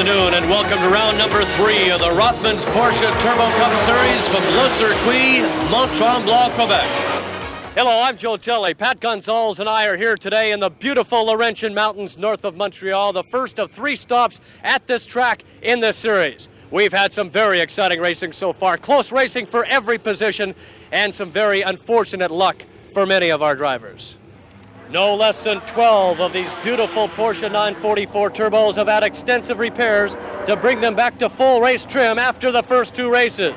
afternoon and welcome to round number 3 of the Rothmans Porsche Turbo Cup Series from Le Circuit, Mont, Tremblant, Quebec. Hello, I'm Joe Tilley. Pat Gonzalez and I are here today in the beautiful Laurentian Mountains north of Montreal, the first of 3 stops at this track in this series. We've had some very exciting racing so far, close racing for every position, and some very unfortunate luck for many of our drivers. No less than 12 of these beautiful Porsche 944 turbos have had extensive repairs to bring them back to full race trim after the first 2 races.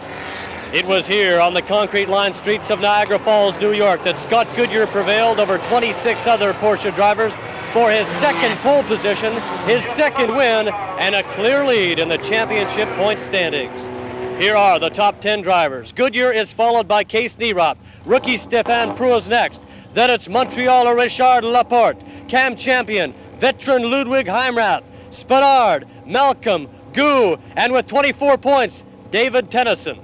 It was here on the concrete-lined streets of Niagara Falls, New York, that Scott Goodyear prevailed over 26 other Porsche drivers for his second pole position, his second win, and a clear lead in the championship point standings. Here are the top 10 drivers. Goodyear is followed by Case Nierop. Rookie Stéphane Prou's next. Then it's Montrealer Richard Laporte, Cam Champion, veteran Ludwig Heimrath, Spenard, Malcolm, Gu, and with 24 points, David Tennyson.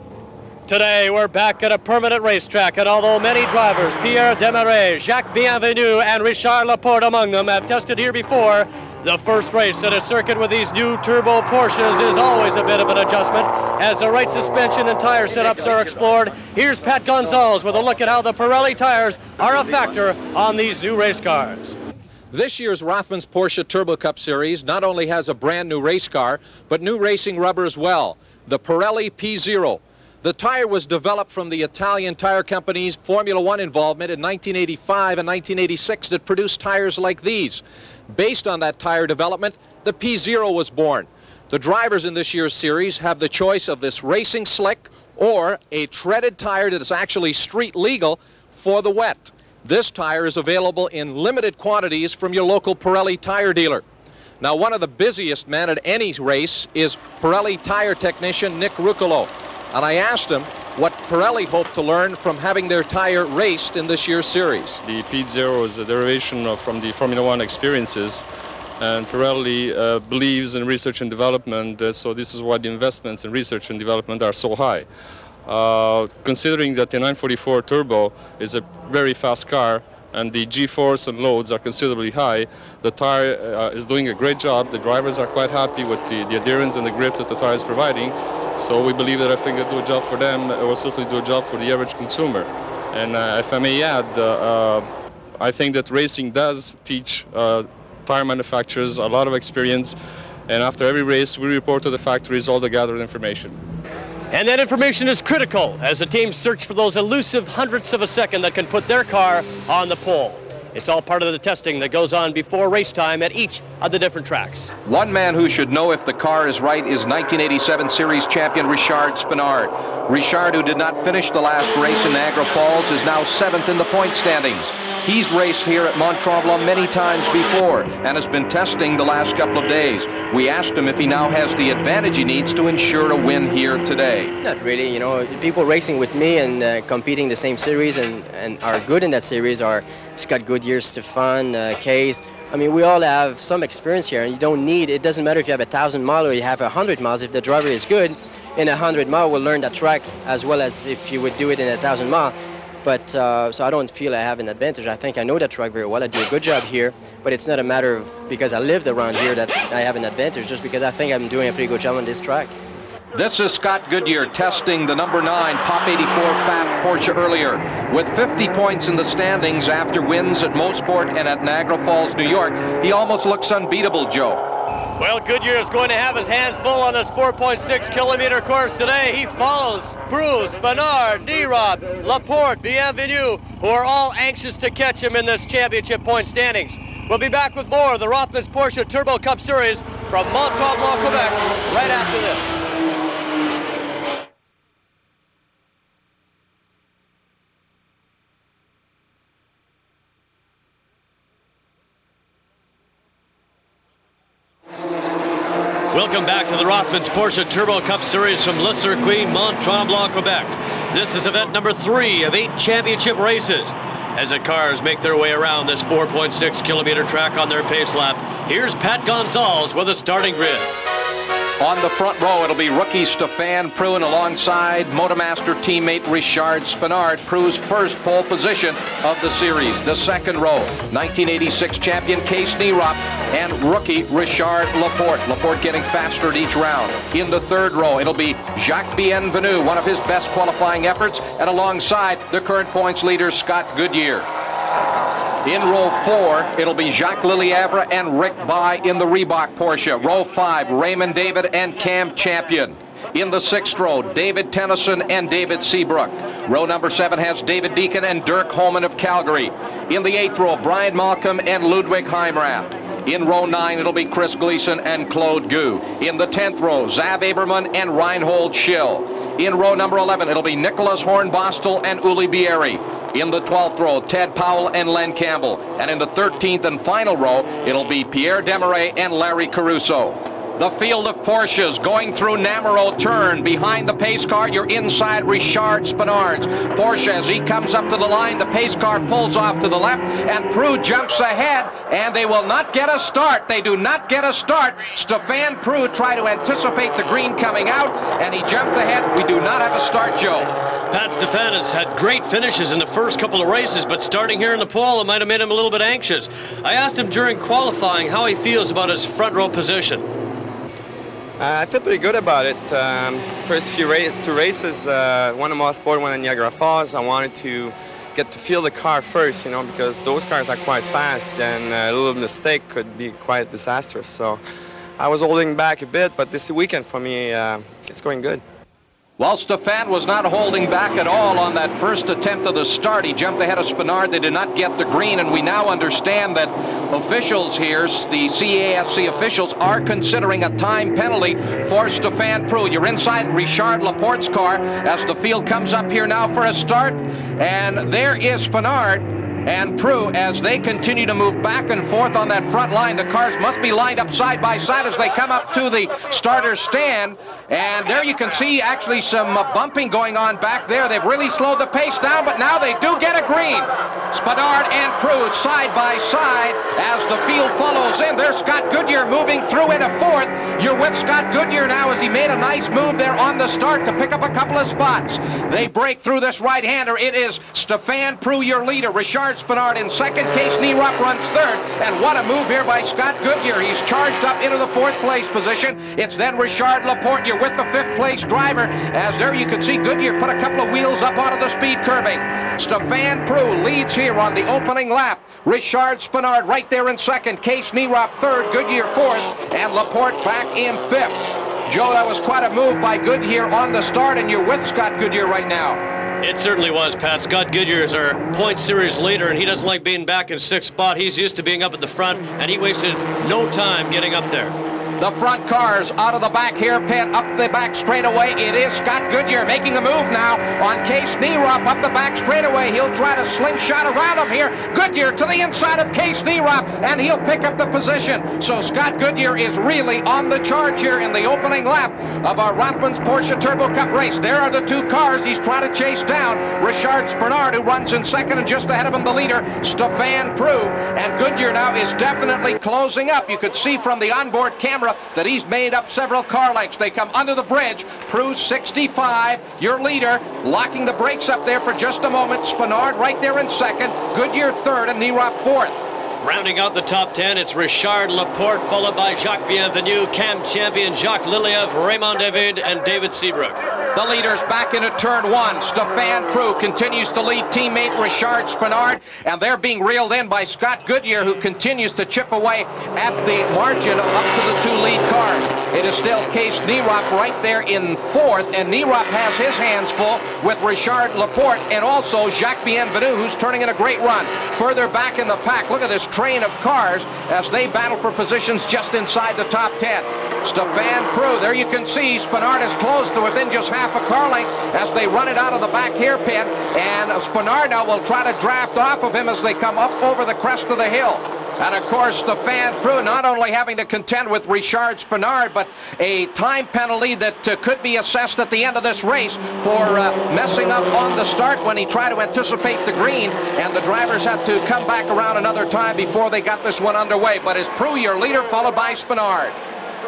Today, we're back at a permanent racetrack, and although many drivers, Pierre Desmarais, Jacques Bienvenu, and Richard Laporte among them, have tested here before, the first race at a circuit with these new turbo Porsches is always a bit of an adjustment as the right suspension and tire setups are explored. Here's Pat Gonzalez with a look at how the Pirelli tires are a factor on these new race cars. This year's Rothmans Porsche Turbo Cup Series not only has a brand new race car, but new racing rubber as well, the Pirelli P0. The tire was developed from the Italian tire company's Formula One involvement in 1985 and 1986 that produced tires like these. Based on that tire development, the P0 was born. The drivers in this year's series have the choice of this racing slick or a treaded tire that is actually street legal for the wet. This tire is available in limited quantities from your local Pirelli tire dealer. Now, one of the busiest men at any race is Pirelli tire technician Nick Ruccolo. And I asked him what Pirelli hoped to learn from having their tire raced in this year's series. The P0 is a derivation from the Formula One experiences, and Pirelli believes in research and development, so this is why the investments in research and development are so high. Considering that the 944 Turbo is a very fast car and the G-force and loads are considerably high, the tire is doing a great job. The drivers are quite happy with the adherence and the grip that the tire is providing. So we believe that if we can do a job for them, it will certainly do a job for the average consumer. And if I may add, I think that racing does teach tire manufacturers a lot of experience. And after every race, we report to the factories all the gathered information. And that information is critical as the teams search for those elusive hundredths of a second that can put their car on the pole. It's all part of the testing that goes on before race time at each of the different tracks. One man who should know if the car is right is 1987 Series champion Richard Spenard. Richard, who did not finish the last race in Niagara Falls, is now 7th in the point standings. He's raced here at Mont Tremblant many times before and has been testing the last couple of days. We asked him if he now has the advantage he needs to ensure a win here today. Not really, you know, people racing with me and competing the same series and are good in that series are Scott Goodyear, Stéphane, Case. I mean, we all have some experience here, and you don't need, it doesn't matter if you have 1,000 miles or you have 100 miles. If the driver is good, in 100 miles, we'll learn that track as well as if you would do it in 1,000 miles. But so I don't feel I have an advantage. I think I know that track very well. I do a good job here, but it's not a matter of because I lived around here that I have an advantage, just because I think I'm doing a pretty good job on this track. This is Scott Goodyear testing the number 9 Pop 84 Pfaff Porsche earlier. With 50 points in the standings after wins at Mosport and at Niagara Falls, New York, he almost looks unbeatable, Joe. Well, Goodyear is going to have his hands full on this 4.6-kilometer course today. He follows Prou, Spenard, Nierop, Laporte, Bienvenu, who are all anxious to catch him in this championship point standings. We'll be back with more of the Rothmans Porsche Turbo Cup Series from Mont Tremblant, Quebec, right after this. Welcome back to the Rothmans Porsche Turbo Cup Series from Le Circuit, Mont Tremblant, Quebec. This is event number 3 of 8 championship races. As the cars make their way around this 4.6-kilometer track on their pace lap, here's Pat Gonzalez with a starting grid. On the front row, it'll be rookie Stefan Prue, and alongside Motomaster teammate Richard Spenard, Prue's first pole position of the series. The second row, 1986 champion Case Nierop and rookie Richard Laporte. Laporte getting faster at each round. In the third row, it'll be Jacques Bienvenu, one of his best qualifying efforts, and alongside the current points leader Scott Goodyear. In row 4, it'll be Jacques Lelièvre and Rick Bai in the Reebok Porsche. Row 5, Raymond David and Cam Champion. In the 6th row, David Tennyson and David Seabrook. Row number 7 has David Deacon and Dirk Holman of Calgary. In the 8th row, Brian Malcolm and Ludwig Heimrath. In row 9, it'll be Chris Gleason and Claude Gu. In the 10th row, Zab Aberman and Reinhold Schill. In row number 11, it'll be Nicholas Hornbostel and Uli Bieri. In the 12th row, Ted Powell and Len Campbell. And in the 13th and final row, it'll be Pierre Desmarais and Larry Caruso. The field of Porsches going through Namuro turn. Behind the pace car, you're inside Richard Spenard's Porsche. As he comes up to the line, the pace car pulls off to the left, and Prue jumps ahead, and they will not get a start. They do not get a start. Stefan Prue tried to anticipate the green coming out, and he jumped ahead. We do not have a start, Joe. Pat Stefan has had great finishes in the first couple of races, but starting here in the pole, it might have made him a little bit anxious. I asked him during qualifying how he feels about his front row position. I feel pretty good about it. First two races, one in Motorsport, one in Niagara Falls, I wanted to get to feel the car first, you know, because those cars are quite fast, and a little mistake could be quite disastrous. So I was holding back a bit, but this weekend for me, it's going good. Well, Stefan was not holding back at all on that first attempt of the start. He jumped ahead of Spenard. They did not get the green, and we now understand that officials here, the CASC officials, are considering a time penalty for Stefan Prue. You're inside Richard Laporte's car as the field comes up here now for a start, and there is Spenard and Prue as they continue to move back and forth on that front line. The cars must be lined up side by side as they come up to the starter stand, and there you can see actually some bumping going on back there. They've really slowed the pace down, but now they do get a green. Spenard and Prue side by side as the field follows in. There's Scott Goodyear moving through into 4th. You're with Scott Goodyear now as he made a nice move there on the start to pick up a couple of spots. They break through this right-hander. It is Stefan Prue, your leader. Richard Spenard in 2nd. Case Nierop runs 3rd. And what a move here by Scott Goodyear. He's charged up into the 4th place position. It's then Richard Laporte. You're with the 5th place driver. As there you can see Goodyear put a couple of wheels up onto the speed curbing. Stefan Prue leads here on the opening lap. Richard Spenard right there in 2nd. Case Nierop 3rd. Goodyear 4th. And Laporte back in 5th. Joe, that was quite a move by Goodyear on the start, and you're with Scott Goodyear right now. It certainly was, Pat. Scott Goodyear is our point series leader, and he doesn't like being back in 6th spot. He's used to being up at the front, and he wasted no time getting up there. The front cars out of the back hairpin, up the back straightaway. It is Scott Goodyear making a move now on Case Nierop up the back straightaway. He'll try to slingshot around him here. Goodyear to the inside of Case Nierop, and he'll pick up the position. So Scott Goodyear is really on the charge here in the opening lap of our Rothmans Porsche Turbo Cup race. There are the two cars he's trying to chase down. Richard Spenard, who runs in 2nd, and just ahead of him the leader, Stefan Prue. And Goodyear now is definitely closing up. You could see from the onboard camera that he's made up several car lengths. They come under the bridge. Prue 65, your leader, locking the brakes up there for just a moment. Spenard right there in 2nd, Goodyear 3rd, and Nierop 4th. Rounding out the top 10, it's Richard Laporte, followed by Jacques Bienvenu, Cam Champion, Jacques Lelièvre, Raymond David, and David Seabrook. The leaders back into turn 1. Stefan Prue continues to lead teammate Richard Spenard, and they're being reeled in by Scott Goodyear, who continues to chip away at the margin up to the two lead cars. It is still Case Nierop right there in 4th, and Nierop has his hands full with Richard Laporte and also Jacques Bienvenu, who's turning in a great run. Further back in the pack, look at this train of cars as they battle for positions just inside the top 10. Stefan Prue, there you can see Spenard is close to within just half a car length as they run it out of the back hairpin, and Spenard now will try to draft off of him as they come up over the crest of the hill. And of course, Stefan Prue not only having to contend with Richard Spenard, but a time penalty that could be assessed at the end of this race for messing up on the start when he tried to anticipate the green, and the drivers had to come back around another time before they got this one underway. But is Prue your leader, followed by Spenard?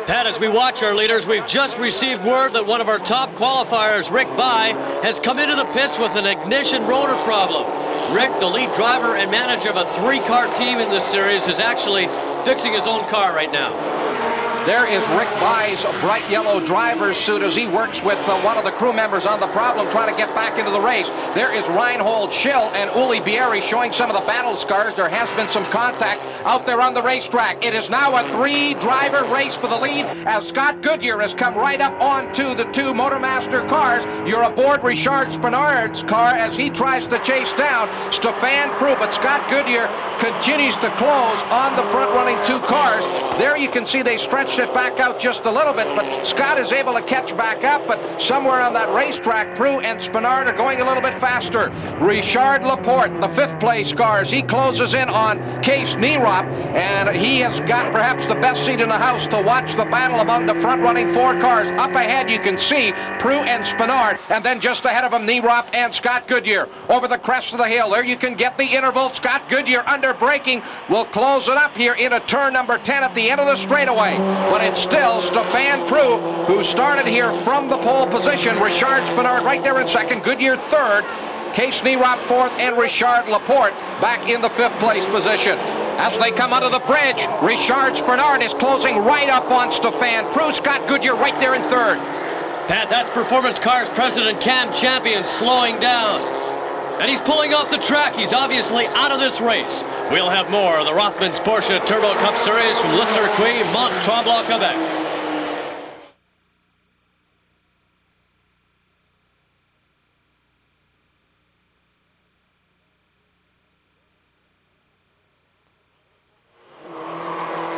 Pat, as we watch our leaders, we've just received word that one of our top qualifiers, Rick Bai, has come into the pits with an ignition rotor problem. Rick, the lead driver and manager of a 3-car team in this series, is actually fixing his own car right now. There is Rick Bai's bright yellow driver's suit as he works with one of the crew members on the problem trying to get back into the race. There is Reinhold Schill and Uli Bieri showing some of the battle scars. There has been some contact out there on the racetrack. It is now a 3-driver race for the lead as Scott Goodyear has come right up onto the 2 Motormaster cars. You're aboard Richard Spenard's car as he tries to chase down Stefan Prue, but Scott Goodyear continues to close on the front-running 2 cars. There you can see they stretched it back out just a little bit, but Scott is able to catch back up, but somewhere on that racetrack, Prue and Spenard are going a little bit faster. Richard Laporte, the 5th place cars, he closes in on Case Nierop, and he has got perhaps the best seat in the house to watch the battle among the front-running 4 cars. Up ahead, you can see Prue and Spenard, and then just ahead of them, Nierop and Scott Goodyear. Over the crest of the hill, there you can get the interval. Scott Goodyear under braking will close it up here into turn number 10 at the end of the straightaway. But it's still Stefan Prue who started here from the pole position. Richard Spenard right there in 2nd, Goodyear 3rd, Case Nierop 4th, and Richard Laporte back in the 5th place position. As they come under the bridge, Richard Spenard is closing right up on Stefan Prue. Scott Goodyear right there in 3rd. Pat, that's Performance Cars President Cam Champion slowing down. And he's pulling off the track. He's obviously out of this race. We'll have more of the Rothmans Porsche Turbo Cup Series from Le Circuit, Mont, Tremblant, Quebec.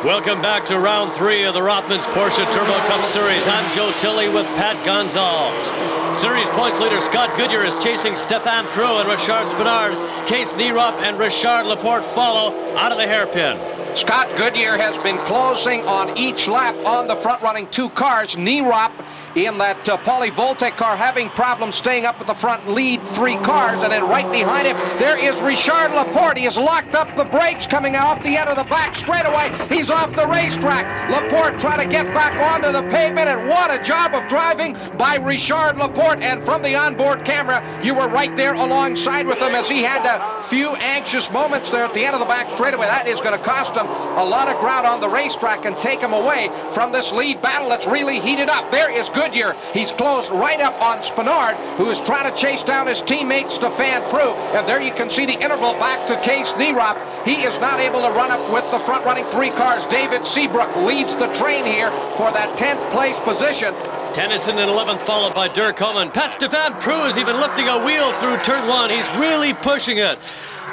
Welcome back to round 3 of the Rothmans Porsche Turbo Cup Series. I'm Joe Tilley with Pat Gonzalez. Series points leader Scott Goodyear is chasing Stefan Prue and Richard Spenard. Case Nierop and Richard Laporte follow out of the hairpin. Scott Goodyear has been closing on each lap on the front-running 2 cars. Nierop in that polyvoltaic car having problems staying up at the front lead 3 cars, and then right behind him there is Richard Laporte. He has locked up the brakes coming off the end of the back straightaway. He's off the racetrack. Laporte trying to get back onto the pavement, and what a job of driving by Richard Laporte. And from the onboard camera, you were right there alongside with him as he had a few anxious moments there at the end of the back straightaway. That is going to cost him a lot of ground on the racetrack and take him away from this lead battle that's really heated up. There is Goodyear. He's closed right up on Spenard, who is trying to chase down his teammate Stefan Prue. And there you can see the interval back to Case Nierop. He is not able to run up with the front-running 3 cars. David Seabrook leads the train here for that 10th place position. Tennyson in 11th, followed by Dirk Homan. Pat Stefan Prue has even lifting a wheel through turn 1. He's really pushing it.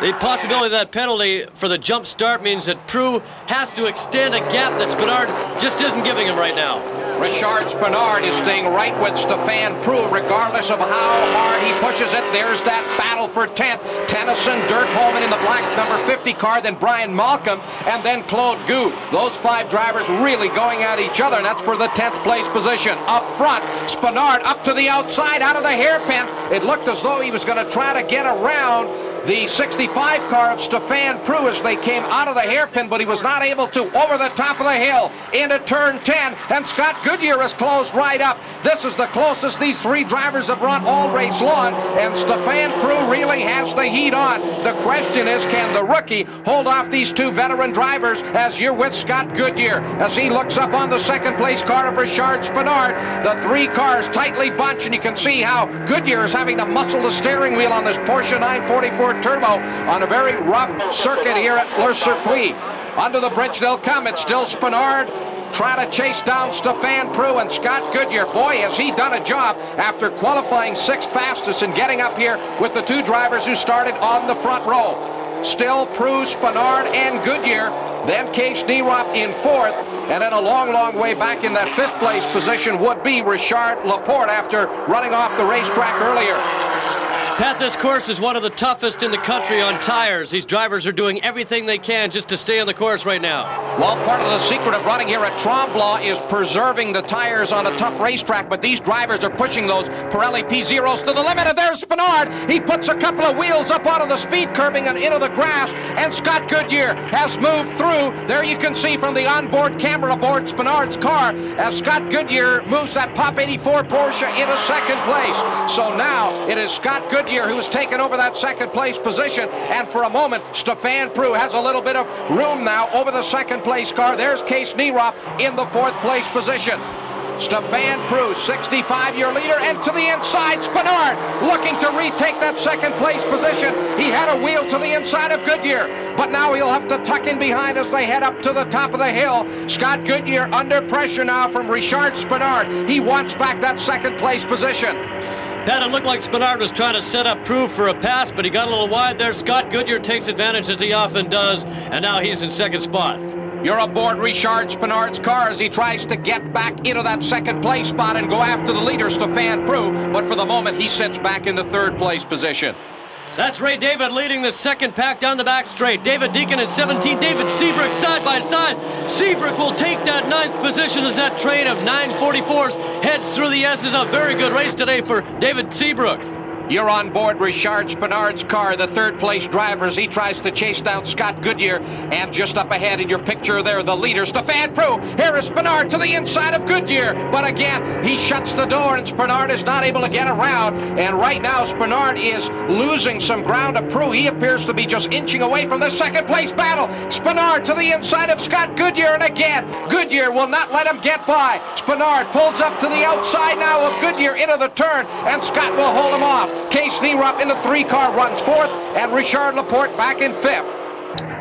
The possibility of that penalty for the jump start means that Prue has to extend a gap that Spenard just isn't giving him right now. Richard Spenard is staying right with Stefan Prue regardless of how hard he pushes it. There's that battle for 10th. Tennyson, Dirk Homan in the black number 50 car, then Brian Malcolm, and then Claude Gou. Those 5 drivers really going at each other, and that's for the 10th place position. Up front, Spenard up to the outside, out of the hairpin. It looked as though he was going to try to get around the 65 car of Stefan Prue as they came out of the hairpin, but he was not able to. Over the top of the hill into turn 10, and Scott Goodyear is closed right up. This is the closest these 3 drivers have run all race long, and Stefan Prue really has the heat on. The question is, can the rookie hold off these 2 veteran drivers as you're with Scott Goodyear as he looks up on the 2nd place car of Richard Spenard. The 3 cars tightly bunched, and you can see how Goodyear is having to muscle the steering wheel on this Porsche 944 Turbo on a very rough circuit here at Le Circuit. Under the bridge they'll come. It's still Spenard trying to chase down Stefan Prue, and Scott Goodyear, boy, has he done a job after qualifying 6th fastest and getting up here with the 2 drivers who started on the front row. Still Prue, Spenard, and Goodyear. Then Case Nierop in 4th, and then a long, long way back in that 5th place position would be Richard Laporte after running off the racetrack earlier. Pat, this course is one of the toughest in the country on tires. These drivers are doing everything they can just to stay on the course right now. Well, part of the secret of running here at Tremblant is preserving the tires on a tough racetrack, but these drivers are pushing those Pirelli P0s to the limit, and there's Spinard. He puts a couple of wheels up onto the speed curbing and into the grass, and Scott Goodyear has moved through. There you can see from the onboard camera aboard Spinard's car as Scott Goodyear moves that Pop 84 Porsche into second place. So now it is Scott Goodyear who's taken over that second place position, and for a moment Stefan Prue has a little bit of room now over the second place car. There's Case Nierop in the fourth place position. Stefan Prue, 65-year leader, and to the inside, Spinard looking to retake that second place position. He had a wheel to the inside of Goodyear, but now he'll have to tuck in behind as they head up to the top of the hill. Scott Goodyear under pressure now from Richard Spinard. He wants back that second place position. Pat, it looked like Spinard was trying to set up Prue for a pass, but he got a little wide there. Scott Goodyear takes advantage, as he often does, and now he's in second spot. You're aboard Richard Spinard's car as he tries to get back into that second place spot and go after the leader, Stefan Prue, but for the moment he sits back in the third place position. That's Ray David leading the second pack down the back straight. David Deacon at 17, David Seabrook side by side. Seabrook will take that ninth position as that train of 944s heads through the S's. A very good race today for David Seabrook. You're on board Richard Spinard's car, the third place driver, as he tries to chase down Scott Goodyear. And just up ahead in your picture there, the leader, Stefan Prue. Here is Spinard to the inside of Goodyear. But again, he shuts the door and Spinard is not able to get around. And right now, Spinard is losing some ground to Prue. He appears to be just inching away from the second place battle. Spinard to the inside of Scott Goodyear. And again, Goodyear will not let him get by. Spinard pulls up to the outside now of Goodyear into the turn, and Scott will hold him off. Case Nierop in the three-car runs fourth, and Richard Laporte back in fifth.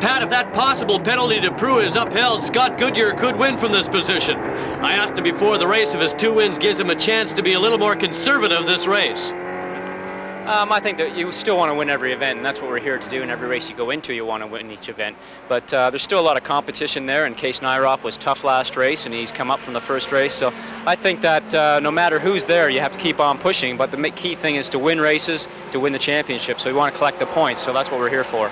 Pat, if that possible penalty to Prue is upheld, Scott Goodyear could win from this position. I asked him before the race if his 2 wins gives him a chance to be a little more conservative this race. I think that you still want to win every event, and that's what we're here to do. In every race you go into, you want to win each event. But there's still a lot of competition there, and Case Nierop was tough last race, and he's come up from the first race. So I think that no matter who's there, you have to keep on pushing. But the key thing is to win races, to win the championship. So we want to collect the points, so that's what we're here for.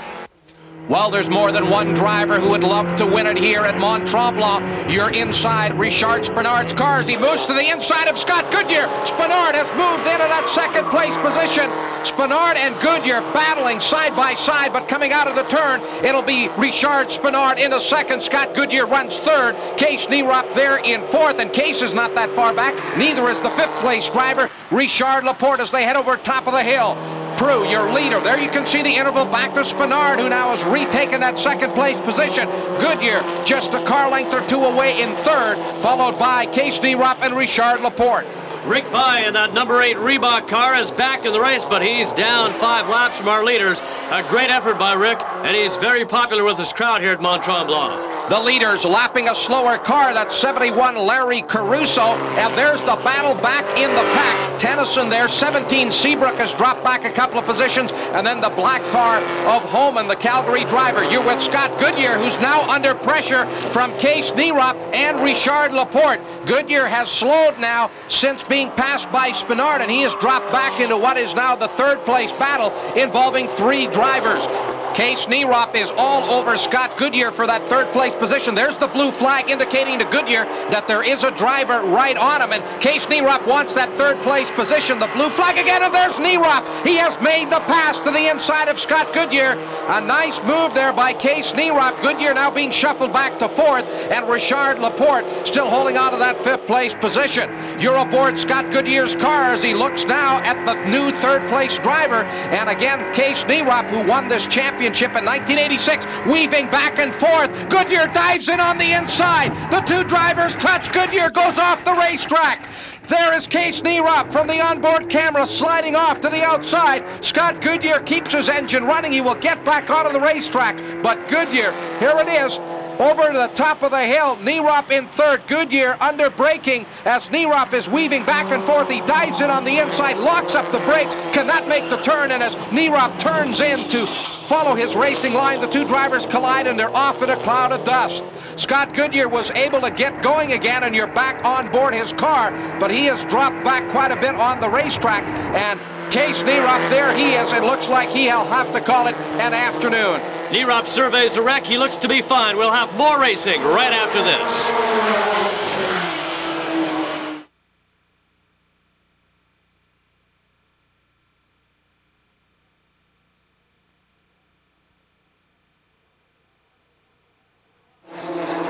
Well, there's more than one driver who would love to win it here at Mont Tremblant. You're inside Richard Spinard's car as he moves to the inside of Scott Goodyear. Spinard has moved into that second place position. Spinard and Goodyear battling side by side, but coming out of the turn, it'll be Richard Spinard into second. Scott Goodyear runs third. Case Nierop there in fourth, and Case is not that far back. Neither is the fifth place driver, Richard Laporte, as they head over top of the hill. Prue, your leader. There you can see the interval back to Spinard, who now has retaken that second place position. Goodyear just a car length or two away in third, followed by Case Nierop and Richard Laporte. Rick Bye in that number 8 Reebok car is back in the race, but he's down 5 laps from our leaders. A great effort by Rick, and he's very popular with his crowd here at Mont Tremblant. The leaders lapping a slower car, that's 71 Larry Caruso, and there's the battle back in the pack. Tennyson there, 17 Seabrook has dropped back a couple of positions, and then the black car of Holman, the Calgary driver. You're with Scott Goodyear, who's now under pressure from Case Nierop and Richard Laporte. Goodyear has slowed now since being passed by Spinard, and he has dropped back into what is now the third place battle involving 3 drivers. Case Nierop is all over Scott Goodyear for that third place position. There's the blue flag indicating to Goodyear that there is a driver right on him, and Case Nierop wants that third place position. The blue flag again, and there's Nierop. He has made the pass to the inside of Scott Goodyear. A nice move there by Case Nierop. Goodyear now being shuffled back to fourth, and Richard Laporte still holding on to that fifth place position. You're aboard Scott Goodyear's car as he looks now at the new third place driver, and again Case Nierop, who won this championship in 1986, weaving back and forth. Goodyear dives in on the inside. The 2 drivers touch. Goodyear goes off the racetrack. There is Case Nierop from the onboard camera sliding off to the outside. Scott Goodyear keeps his engine running. He will get back onto the racetrack, but Goodyear, here it is, over to the top of the hill. Nierop in third. Goodyear under braking as Nierop is weaving back and forth. He dives in on the inside, locks up the brakes, cannot make the turn, and as Nierop turns in to follow his racing line, the 2 drivers collide and they're off in a cloud of dust. Scott Goodyear was able to get going again, and you're back on board his car, but he has dropped back quite a bit on the racetrack, and Case Nierop, there he is. It looks like he'll have to call it an afternoon. Nierop surveys the wreck. He looks to be fine. We'll have more racing right after this.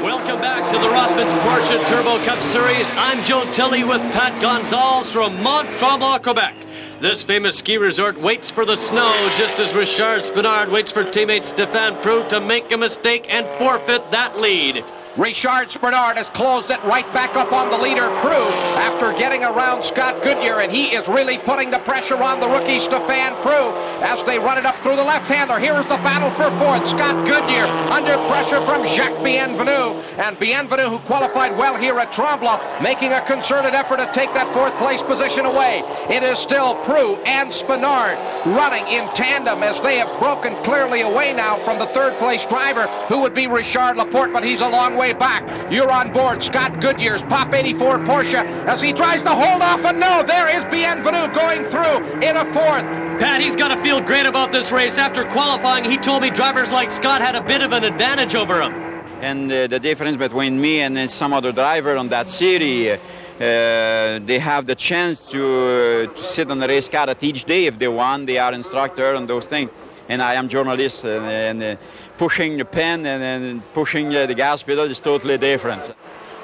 Welcome back to the Rothmans Porsche Turbo Cup Series. I'm Joe Tilley with Pat Gonzalez from Mont, Tremblant, Quebec. This famous ski resort waits for the snow just as Richard Spinard waits for teammate Stéphane Prou to make a mistake and forfeit that lead. Richard Spinard has closed it right back up on the leader, Prou, after getting around Scott Goodyear, and he is really putting the pressure on the rookie Stéphane Prou as they run it up through the left-hander. Here is the battle for fourth. Scott Goodyear under pressure from Jacques Bienvenu, and Bienvenu, who qualified well here at Tremblant, making a concerted effort to take that fourth place position away. It is still Prou and Spinard running in tandem as they have broken clearly away now from the third place driver, who would be Richard Laporte, but he's a long way back. You're on board Scott Goodyear's Pop 84 Porsche as he tries to hold off, and no, there is Bienvenu going through in a fourth. Pat, he's got to feel great about this race. After qualifying, he told me drivers like Scott had a bit of an advantage over him. And the difference between me and then some other driver on that series, they have the chance to sit on the race car at each day if they want. They are instructor and those things. And I am journalist, and pushing the pen and pushing the gas pedal is totally different.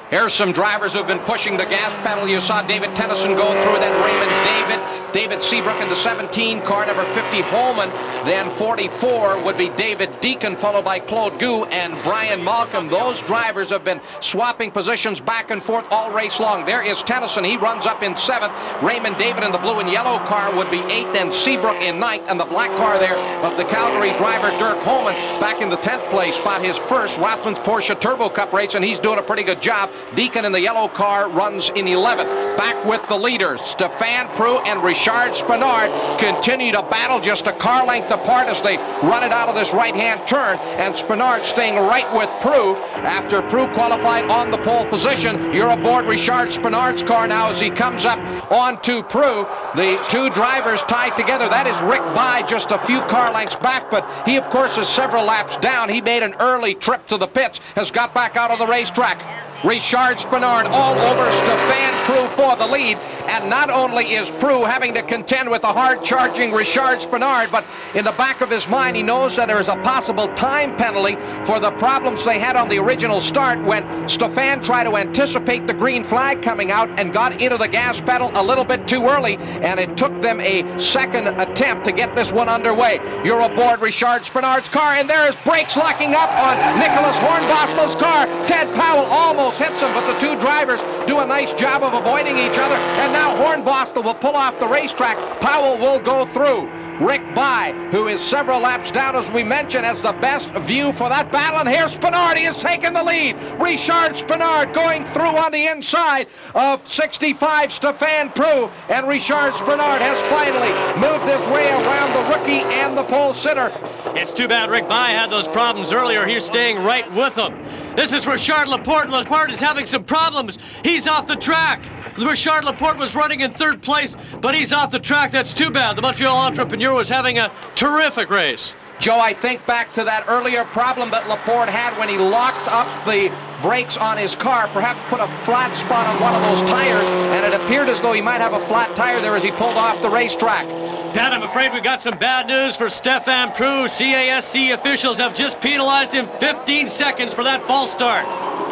Here's some drivers who've been pushing the gas pedal. You saw David Tennyson go through, then David Seabrook in the 17 car, number 50 Holman, then 44 would be David Deacon, followed by Claude Gu and Brian Malcolm. Those drivers have been swapping positions back and forth all race long. There is Tennyson, he runs up in 7th. Raymond David in the blue and yellow car would be 8th, and Seabrook in 9th, and the black car there of the Calgary driver Dirk Holman back in the 10th place spot, his first Rothmans Porsche Turbo Cup race, and he's doing a pretty good job. Deacon in the yellow car runs in 11th. Back with the leaders, Stéphane Prou and Richard Spinard continue to battle just a car length apart as they run it out of this right-hand turn, and Spinard staying right with Prou after Prou qualified on the pole position. You're aboard Richard Spinard's car now as he comes up onto Prou. The two drivers tied together. That is Rick By just a few car lengths back, but he of course is several laps down. He made an early trip to the pits, has got back out of the racetrack. Richard Spinard all over Stéphane Prou for the lead, and not only is Prou having to contend with a hard-charging Richard Spinard, but in the back of his mind he knows that there is a possible time penalty for the problems they had on the original start when Stéphane tried to anticipate the green flag coming out and got into the gas pedal a little bit too early, and it took them a second attempt to get this one underway. You're aboard Richard Spinard's car, and there is brakes locking up on Nicholas Hornbostel's car. Ted Powell almost hits him, but the two drivers do a nice job of avoiding each other, and now Hornbostel will pull off the racetrack. Powell will go through. Rick By, who is several laps down, as we mentioned, has the best view for that battle, and here Spinard, he has taken the lead. Richard Spinard going through on the inside of 65 Stéphane Prou, and Richard Spinard has finally moved his way around the rookie and the pole sitter. It's too bad Rick By had those problems earlier. He's staying right with them. This is Richard Laporte. Laporte is having some problems. He's off the track. Richard Laporte was running in 3rd place, but he's off the track. That's too bad. The Montreal entrepreneur was having a terrific race. Joe, I think back to that earlier problem that Laporte had when he locked up the brakes on his car, perhaps put a flat spot on one of those tires, and it appeared as though he might have a flat tire there as he pulled off the racetrack. Pat, I'm afraid we got some bad news for Stéphane Prou. CASC officials have just penalized him 15 seconds for that false start.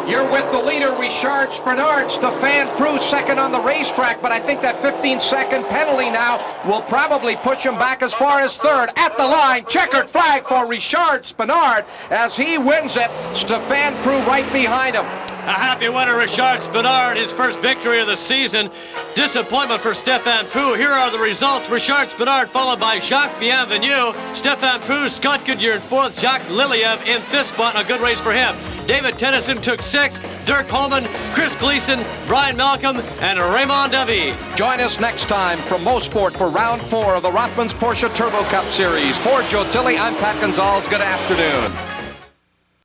You're with the leader, Richard Spinard. Stéphane Prou second on the racetrack, but I think that 15-second penalty now will probably push him back as far as 3rd. At the line, checkered flag for Richard Spinard as he wins it. Stéphane Prou right behind him. A happy winner, Richard Spinard, his first victory of the season. Disappointment for Stéphane Prou. Here are the results. Richard Spinard followed by Jacques Bienvenu. Stéphane Prou, Scott Goodyear in 4th. Jacques Liliev in 5th spot. A good race for him. David Tennyson took 6th. Dirk Holman, Chris Gleason, Brian Malcolm, and Raymond David. Join us next time from Mosport for round 4 of the Rothmans Porsche Turbo Cup Series. For Joe Tilley, I'm Pat Gonzalez. Good afternoon.